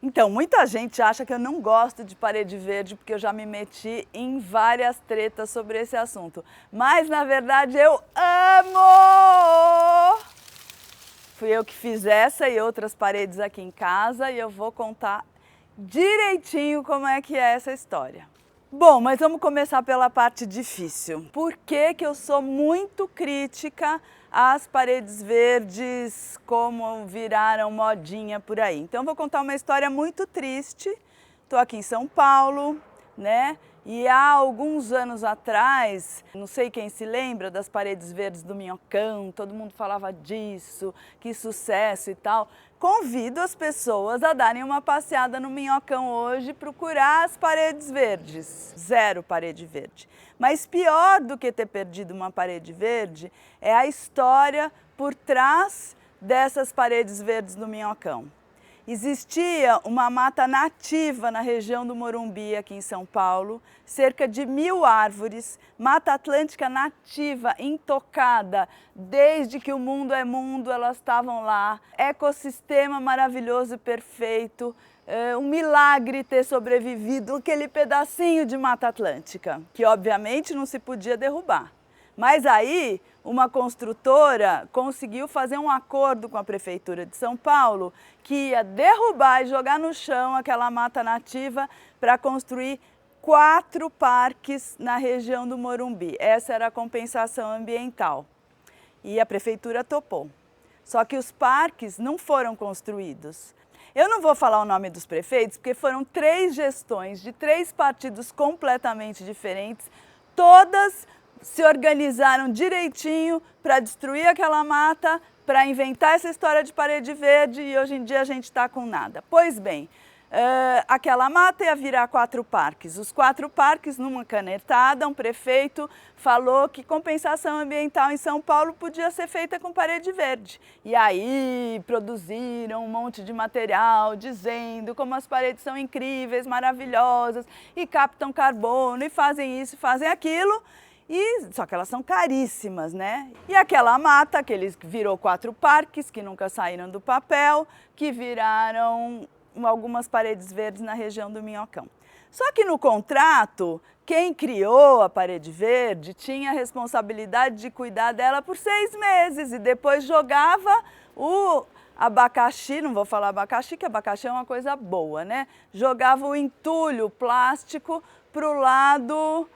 Então, muita gente acha que eu não gosto de parede verde porque eu já me meti em várias tretas sobre esse assunto. Mas, na verdade, eu amo! Fui eu que fiz essa e outras paredes aqui em casa e eu vou contar direitinho como é que é essa história. Bom, mas vamos começar pela parte difícil. Por que que eu sou muito crítica às paredes verdes como viraram modinha por aí? Então vou contar uma história muito triste. Estou aqui em São Paulo, né? E há alguns anos atrás, não sei quem se lembra das paredes verdes do Minhocão, todo mundo falava disso, que sucesso e tal. Convido as pessoas a darem uma passeada no Minhocão hoje, procurar as paredes verdes. Zero parede verde. Mas pior do que ter perdido uma parede verde é a história por trás dessas paredes verdes do Minhocão. Existia uma mata nativa na região do Morumbi, aqui em São Paulo, cerca de 1000 árvores, mata atlântica nativa, intocada, desde que o mundo é mundo, elas estavam lá, ecossistema maravilhoso e perfeito, um milagre ter sobrevivido aquele pedacinho de Mata Atlântica, que obviamente não se podia derrubar. Mas aí, uma construtora conseguiu fazer um acordo com a Prefeitura de São Paulo que ia derrubar e jogar no chão aquela mata nativa para construir 4 parques na região do Morumbi. Essa era a compensação ambiental. E a Prefeitura topou. Só que os parques não foram construídos. Eu não vou falar o nome dos prefeitos, porque foram 3 gestões de 3 partidos completamente diferentes, todas se organizaram direitinho para destruir aquela mata, para inventar essa história de parede verde e hoje em dia a gente está com nada. Pois bem, aquela mata ia virar 4 parques. Os 4 parques, numa canetada, um prefeito falou que compensação ambiental em São Paulo podia ser feita com parede verde. E aí produziram um monte de material dizendo como as paredes são incríveis, maravilhosas e captam carbono e fazem isso, fazem aquilo. Só que elas são caríssimas, né? E aquela mata, virou 4 parques que nunca saíram do papel, que viraram algumas paredes verdes na região do Minhocão. Só que no contrato, quem criou a parede verde tinha a responsabilidade de cuidar dela por 6 meses e depois jogava o abacaxi, não vou falar abacaxi, que abacaxi é uma coisa boa, né? Jogava o entulho plástico para o lado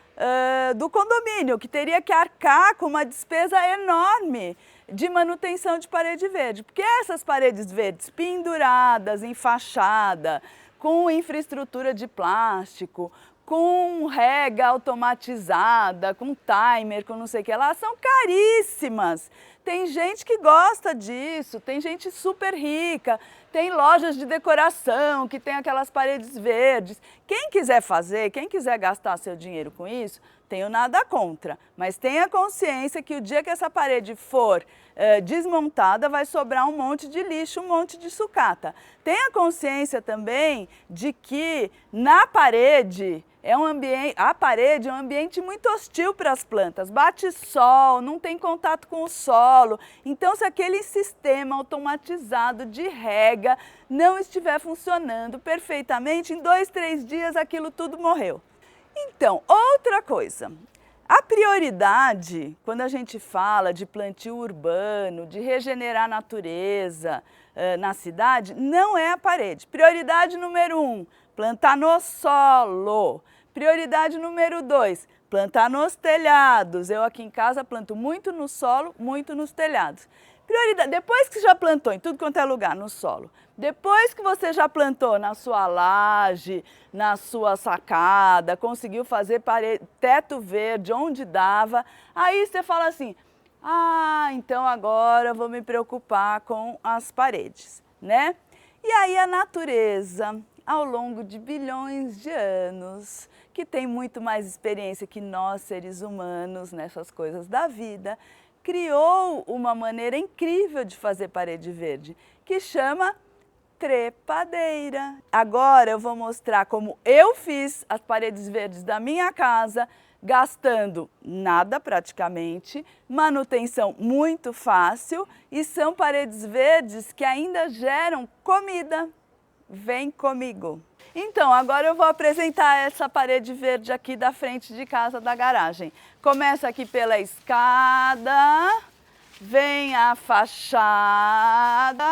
do condomínio, que teria que arcar com uma despesa enorme de manutenção de parede verde. Porque essas paredes verdes penduradas em fachada, com infraestrutura de plástico, com rega automatizada, com timer, com não sei o que lá, são caríssimas. Tem gente que gosta disso, tem gente super rica, tem lojas de decoração que tem aquelas paredes verdes. Quem quiser fazer, quem quiser gastar seu dinheiro com isso, tenho nada contra. Mas tenha consciência que o dia que essa parede for desmontada, vai sobrar um monte de lixo, um monte de sucata. Tenha consciência também de que na parede, a parede é um ambiente muito hostil para as plantas, bate sol, não tem contato com o solo. Então, se aquele sistema automatizado de rega não estiver funcionando perfeitamente, em 2, 3 dias aquilo tudo morreu. Então, outra coisa, a prioridade, quando a gente fala de plantio urbano, de regenerar a natureza na cidade, não é a parede. Prioridade número 1, plantar no solo. Prioridade número 2, plantar nos telhados. Eu aqui em casa planto muito no solo, muito nos telhados. Prioridade, depois que você já plantou em tudo quanto é lugar, no solo, depois que você já plantou na sua laje, na sua sacada, conseguiu fazer teto verde onde dava, aí você fala assim, então agora eu vou me preocupar com as paredes, né? E aí a natureza, ao longo de bilhões de anos, que tem muito mais experiência que nós, seres humanos, nessas coisas da vida, criou uma maneira incrível de fazer parede verde, que chama trepadeira. Agora eu vou mostrar como eu fiz as paredes verdes da minha casa, gastando nada praticamente, manutenção muito fácil e são paredes verdes que ainda geram comida. Vem comigo. Então, agora eu vou apresentar essa parede verde aqui da frente de casa, da garagem. Começa aqui pela escada, vem a fachada.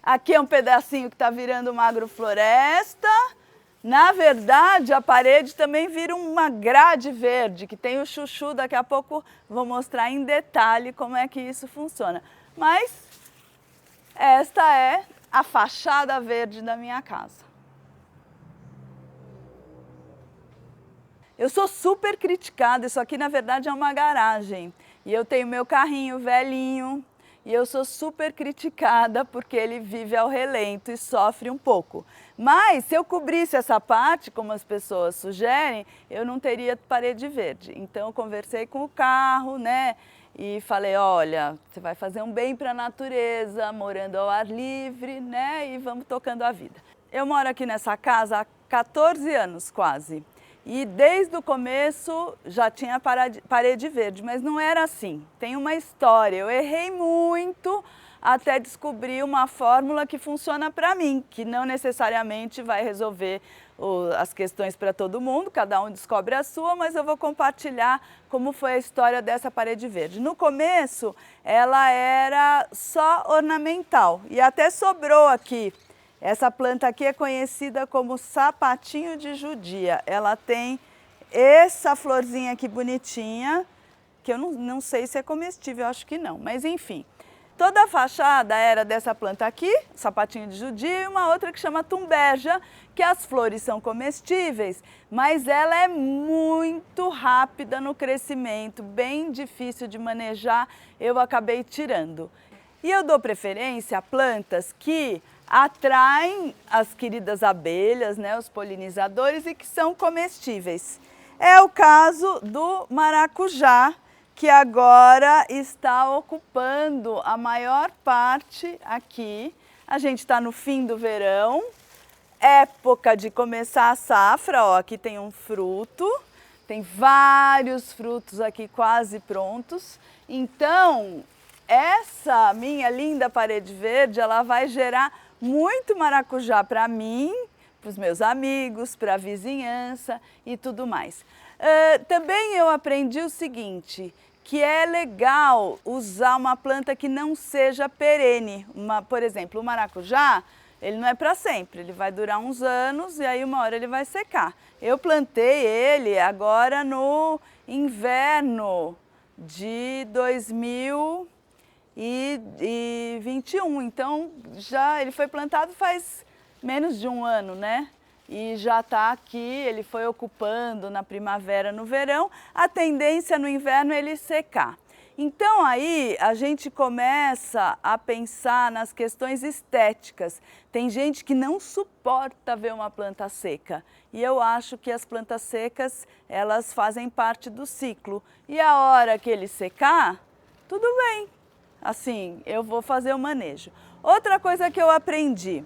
Aqui é um pedacinho que está virando uma agrofloresta. Na verdade, a parede também vira uma grade verde, que tem o chuchu. Daqui a pouco vou mostrar em detalhe como é que isso funciona. Mas esta é a fachada verde da minha casa. Eu sou super criticada, isso aqui na verdade é uma garagem. E eu tenho meu carrinho velhinho e eu sou super criticada porque ele vive ao relento e sofre um pouco. Mas se eu cobrisse essa parte, como as pessoas sugerem, eu não teria parede verde. Então eu conversei com o carro, né? E falei, olha, você vai fazer um bem para a natureza, morando ao ar livre, né? E vamos tocando a vida. Eu moro aqui nessa casa há 14 anos quase. E desde o começo já tinha parede verde, mas não era assim. Tem uma história, eu errei muito até descobrir uma fórmula que funciona para mim, que não necessariamente vai resolver as questões para todo mundo, cada um descobre a sua, mas eu vou compartilhar como foi a história dessa parede verde. No começo, ela era só ornamental e até sobrou aqui. Essa planta aqui é conhecida como sapatinho de judia. Ela tem essa florzinha aqui bonitinha, que eu não sei se é comestível, eu acho que não, mas enfim. Toda a fachada era dessa planta aqui, sapatinho de judia, e uma outra que chama tumbeja, que as flores são comestíveis, mas ela é muito rápida no crescimento, bem difícil de manejar, eu acabei tirando. E eu dou preferência a plantas que atraem as queridas abelhas, né, os polinizadores, e que são comestíveis. É o caso do maracujá, que agora está ocupando a maior parte aqui. A gente está no fim do verão, época de começar a safra, ó, aqui tem um fruto, tem vários frutos aqui quase prontos. Então, essa minha linda parede verde, ela vai gerar muito maracujá para mim, para os meus amigos, para a vizinhança e tudo mais. Também eu aprendi o seguinte, que é legal usar uma planta que não seja perene. Por exemplo, o maracujá, ele não é para sempre, ele vai durar uns anos e aí uma hora ele vai secar. Eu plantei ele agora no inverno de 2021, então ele foi plantado faz menos de um ano, né? E já está aqui, ele foi ocupando na primavera, no verão, a tendência no inverno é ele secar. Então aí a gente começa a pensar nas questões estéticas. Tem gente que não suporta ver uma planta seca e eu acho que as plantas secas, elas fazem parte do ciclo. E a hora que ele secar, tudo bem, assim, eu vou fazer o manejo. Outra coisa que eu aprendi.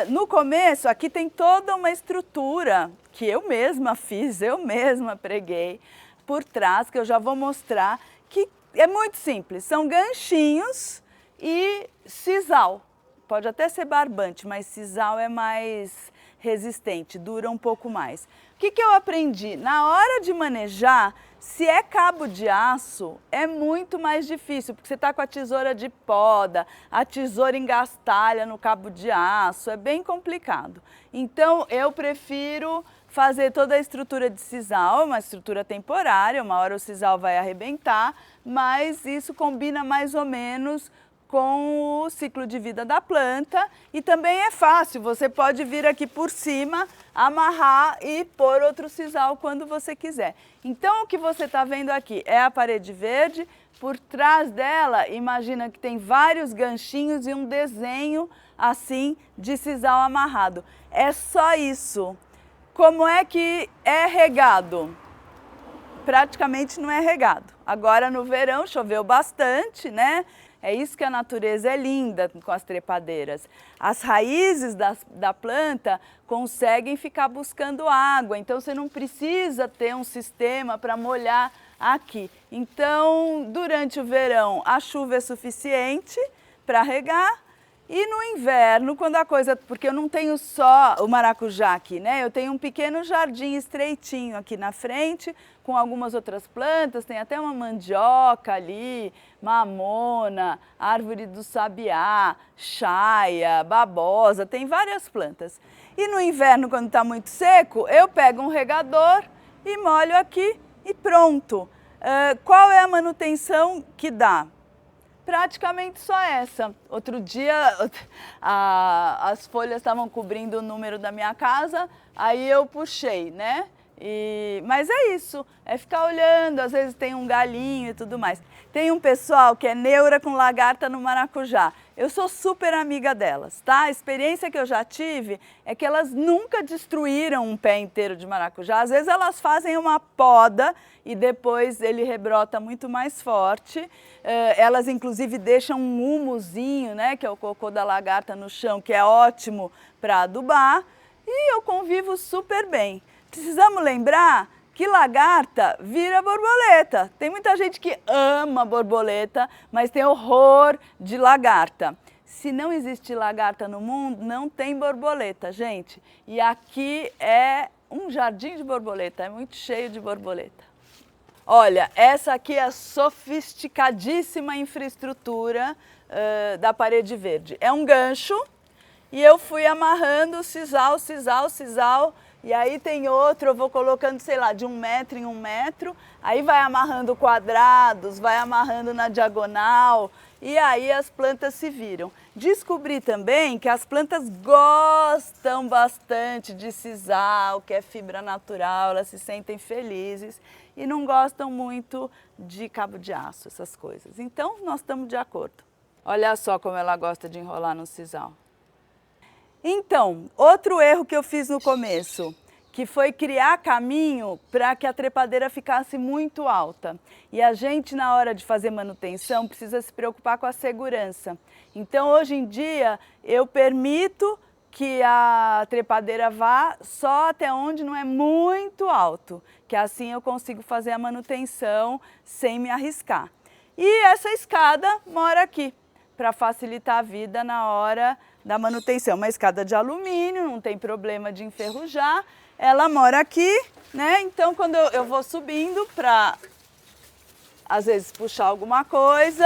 No começo, aqui tem toda uma estrutura que eu mesma fiz, eu mesma preguei por trás, que eu já vou mostrar, que é muito simples. São ganchinhos e sisal. Pode até ser barbante, mas sisal é mais resistente, dura um pouco mais. O que eu aprendi? Na hora de manejar, se é cabo de aço, é muito mais difícil, porque você está com a tesoura de poda, a tesoura engastalha no cabo de aço, é bem complicado. Então, eu prefiro fazer toda a estrutura de sisal, uma estrutura temporária, uma hora o sisal vai arrebentar, mas isso combina mais ou menos com o ciclo de vida da planta e também é fácil, você pode vir aqui por cima, amarrar e pôr outro sisal quando você quiser. Então o que você está vendo aqui é a parede verde, por trás dela imagina que tem vários ganchinhos e um desenho assim de sisal amarrado. É só isso. Como é que é regado? Praticamente não é regado. Agora no verão choveu bastante, né? É isso que a natureza é linda com as trepadeiras. As raízes da planta conseguem ficar buscando água, então você não precisa ter um sistema para molhar aqui. Então, durante o verão, a chuva é suficiente para regar E no inverno, quando a coisa... Porque eu não tenho só o maracujá aqui, né? Eu tenho um pequeno jardim estreitinho aqui na frente, com algumas outras plantas, tem até uma mandioca ali, mamona, árvore do sabiá, chaia, babosa, tem várias plantas. E no inverno, quando está muito seco, eu pego um regador e molho aqui e pronto. Qual é a manutenção que dá? Praticamente só essa. Outro dia as folhas estavam cobrindo o número da minha casa, aí eu puxei, né? Mas é isso, é ficar olhando, às vezes tem um galinho e tudo mais. Tem um pessoal que é neura com lagarta no maracujá. Eu sou super amiga delas, tá? A experiência que eu já tive é que elas nunca destruíram um pé inteiro de maracujá. Às vezes elas fazem uma poda e depois ele rebrota muito mais forte. Elas inclusive deixam um humuzinho, né, que é o cocô da lagarta no chão, que é ótimo para adubar. E eu convivo super bem. Precisamos lembrar que lagarta vira borboleta. Tem muita gente que ama borboleta, mas tem horror de lagarta. Se não existe lagarta no mundo, não tem borboleta, gente. E aqui é um jardim de borboleta, é muito cheio de borboleta. Olha, essa aqui é a sofisticadíssima infraestrutura da parede verde. É um gancho e eu fui amarrando sisal, sisal, sisal. E aí tem outro, eu vou colocando, sei lá, de 1 metro em 1 metro, aí vai amarrando quadrados, vai amarrando na diagonal, e aí as plantas se viram. Descobri também que as plantas gostam bastante de sisal, que é fibra natural, elas se sentem felizes e não gostam muito de cabo de aço, essas coisas. Então, nós estamos de acordo. Olha só como ela gosta de enrolar no sisal. Então, outro erro que eu fiz no começo, que foi criar caminho para que a trepadeira ficasse muito alta. E a gente, na hora de fazer manutenção, precisa se preocupar com a segurança. Então, hoje em dia, eu permito que a trepadeira vá só até onde não é muito alto, que assim eu consigo fazer a manutenção sem me arriscar. E essa escada mora aqui, para facilitar a vida na hora da manutenção. Uma escada de alumínio, não tem problema de enferrujar. Ela mora aqui, né? Então, quando eu vou subindo para, às vezes, puxar alguma coisa.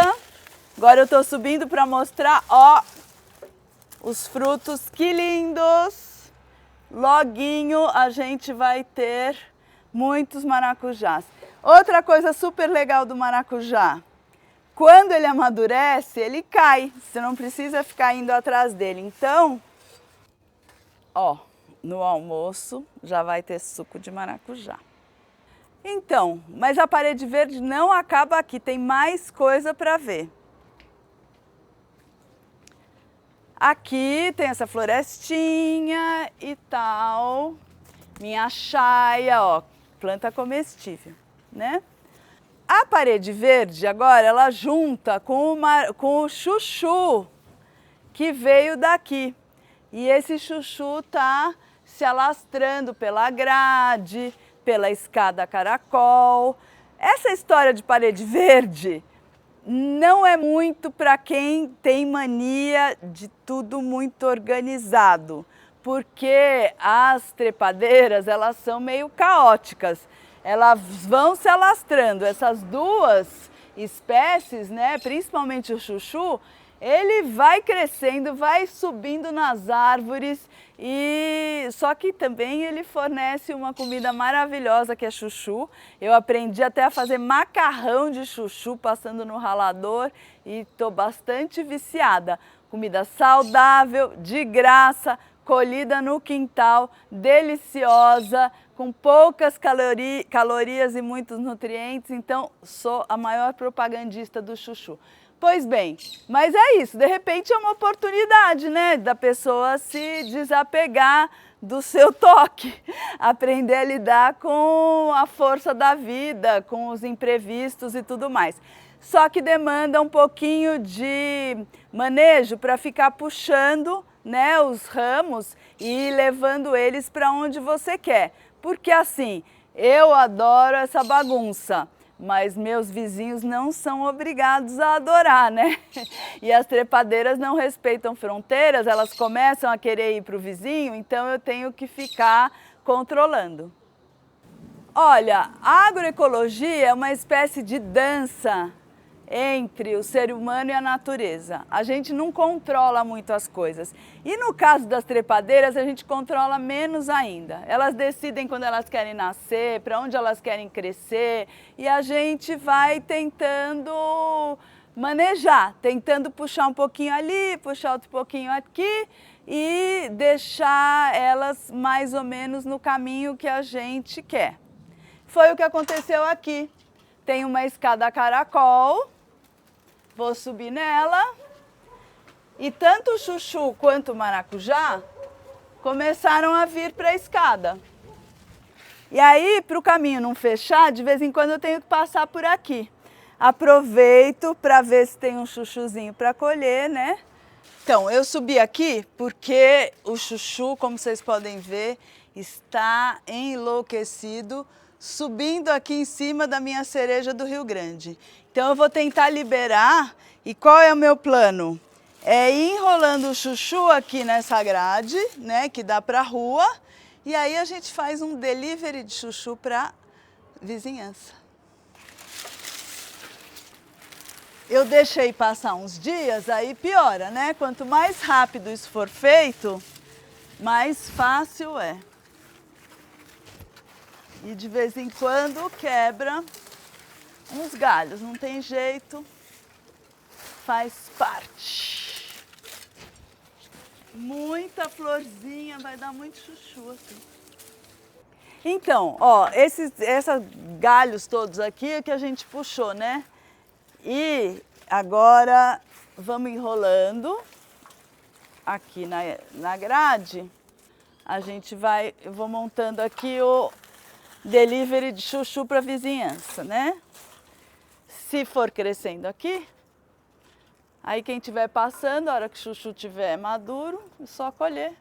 Agora eu estou subindo para mostrar, ó, os frutos, que lindos! Loguinho a gente vai ter muitos maracujás. Outra coisa super legal do maracujá. Quando ele amadurece, ele cai, você não precisa ficar indo atrás dele. Então, ó, no almoço já vai ter suco de maracujá. Então, mas a parede verde não acaba aqui, tem mais coisa para ver. Aqui tem essa florestinha e tal, minha chaia, ó, planta comestível, né? A parede verde agora ela junta com o chuchu que veio daqui. E esse chuchu está se alastrando pela grade, pela escada caracol. Essa história de parede verde não é muito para quem tem mania de tudo muito organizado, porque as trepadeiras elas são meio caóticas. Elas vão se alastrando. Essas duas espécies, né, principalmente o chuchu, ele vai crescendo, vai subindo nas árvores e só que também ele fornece uma comida maravilhosa que é chuchu. Eu aprendi até a fazer macarrão de chuchu passando no ralador e estou bastante viciada. Comida saudável, de graça, colhida no quintal, deliciosa, com poucas calorias e muitos nutrientes, então sou a maior propagandista do chuchu. Pois bem, mas é isso, de repente é uma oportunidade, né, da pessoa se desapegar do seu toque, aprender a lidar com a força da vida, com os imprevistos e tudo mais. Só que demanda um pouquinho de manejo para ficar puxando, né, os ramos e levando eles para onde você quer. Porque assim, eu adoro essa bagunça, mas meus vizinhos não são obrigados a adorar, né? E as trepadeiras não respeitam fronteiras, elas começam a querer ir para o vizinho, então eu tenho que ficar controlando. Olha, a agroecologia é uma espécie de dança entre o ser humano e a natureza. A gente não controla muito as coisas. E no caso das trepadeiras, a gente controla menos ainda. Elas decidem quando elas querem nascer, para onde elas querem crescer, e a gente vai tentando manejar, tentando puxar um pouquinho ali, puxar outro pouquinho aqui e deixar elas mais ou menos no caminho que a gente quer. Foi o que aconteceu aqui. Tem uma escada a caracol, vou subir nela e tanto o chuchu quanto o maracujá começaram a vir para a escada. E aí, para o caminho não fechar, de vez em quando eu tenho que passar por aqui. Aproveito para ver se tem um chuchuzinho para colher, né? Então, eu subi aqui porque o chuchu, como vocês podem ver, está enlouquecido, subindo aqui em cima da minha cereja do Rio Grande. Então eu vou tentar liberar, e qual é o meu plano? É ir enrolando o chuchu aqui nessa grade, né, que dá para a rua, e aí a gente faz um delivery de chuchu para vizinhança. Eu deixei passar uns dias, aí piora, né? Quanto mais rápido isso for feito, mais fácil é. E de vez em quando quebra uns galhos, não tem jeito, faz parte. Muita florzinha, vai dar muito chuchu aqui. Então, ó, esses galhos todos aqui é que a gente puxou, né? E agora vamos enrolando aqui na grade. Eu vou montando aqui o delivery de chuchu para vizinhança, né? Se for crescendo aqui, aí quem estiver passando, a hora que o chuchu estiver maduro, é só colher,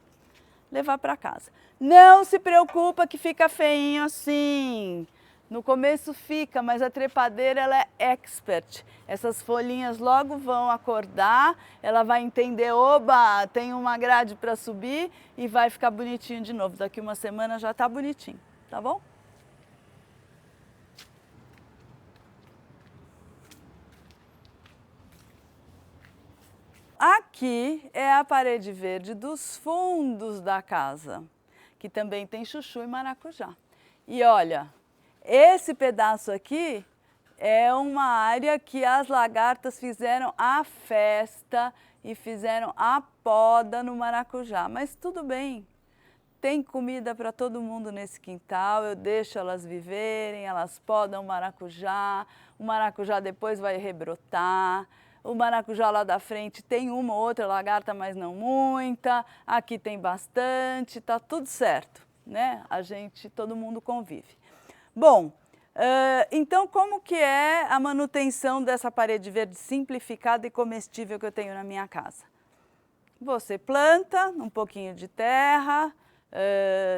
levar para casa. Não se preocupa que fica feinho assim. No começo fica, mas a trepadeira ela é expert. Essas folhinhas logo vão acordar, ela vai entender, oba, tem uma grade para subir e vai ficar bonitinho de novo. Daqui uma semana já está bonitinho, tá bom? Aqui é a parede verde dos fundos da casa, que também tem chuchu e maracujá. E olha, esse pedaço aqui é uma área que as lagartas fizeram a festa e fizeram a poda no maracujá. Mas tudo bem, tem comida para todo mundo nesse quintal, eu deixo elas viverem, elas podam o maracujá depois vai rebrotar. O maracujá lá da frente tem uma ou outra lagarta, mas não muita. Aqui tem bastante, tá tudo certo, né? Todo mundo convive. Bom, então como que é a manutenção dessa parede verde simplificada e comestível que eu tenho na minha casa? Você planta um pouquinho de terra,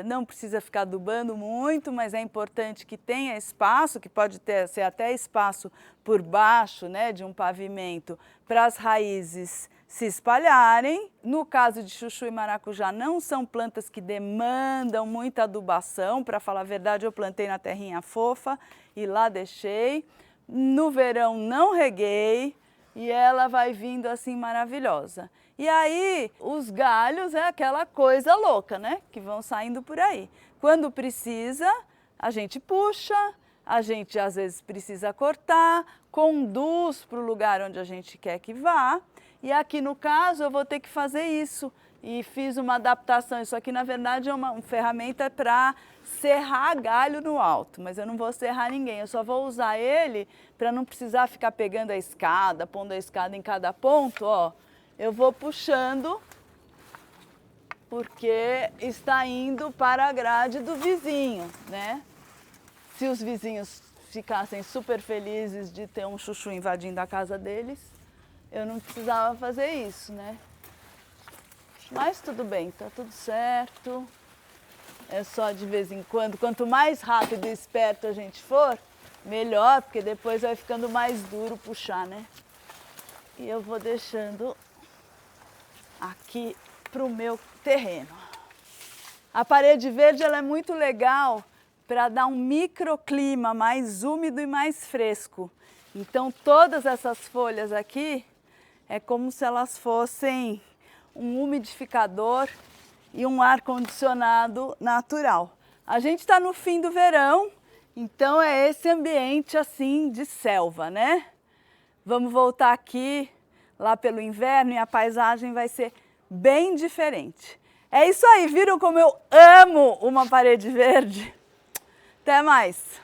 não precisa ficar adubando muito, mas é importante que tenha espaço, que pode ser até espaço por baixo, né, de um pavimento, para as raízes se espalharem. No caso de chuchu e maracujá, não são plantas que demandam muita adubação. Para falar a verdade, eu plantei na terrinha fofa e lá deixei. No verão não reguei e ela vai vindo assim maravilhosa. E aí, os galhos é aquela coisa louca, né? Que vão saindo por aí. Quando precisa, a gente puxa, a gente às vezes precisa cortar, conduz para o lugar onde a gente quer que vá. E aqui no caso eu vou ter que fazer isso. E fiz uma adaptação. Isso aqui na verdade é uma ferramenta para serrar galho no alto. Mas eu não vou serrar ninguém, eu só vou usar ele para não precisar ficar pegando a escada, pondo a escada em cada ponto, ó. Eu vou puxando, porque está indo para a grade do vizinho, né? Se os vizinhos ficassem super felizes de ter um chuchu invadindo a casa deles, eu não precisava fazer isso, né? Mas tudo bem, tá tudo certo. É só de vez em quando, quanto mais rápido e esperto a gente for, melhor, porque depois vai ficando mais duro puxar, né? E eu vou deixando aqui para o meu terreno. A parede verde ela é muito legal para dar um microclima mais úmido e mais fresco. Então todas essas folhas aqui é como se elas fossem um umidificador e um ar-condicionado natural. A gente está no fim do verão, então é esse ambiente assim de selva, né? Vamos voltar aqui lá pelo inverno e a paisagem vai ser bem diferente. É isso aí, viram como eu amo uma parede verde? Até mais!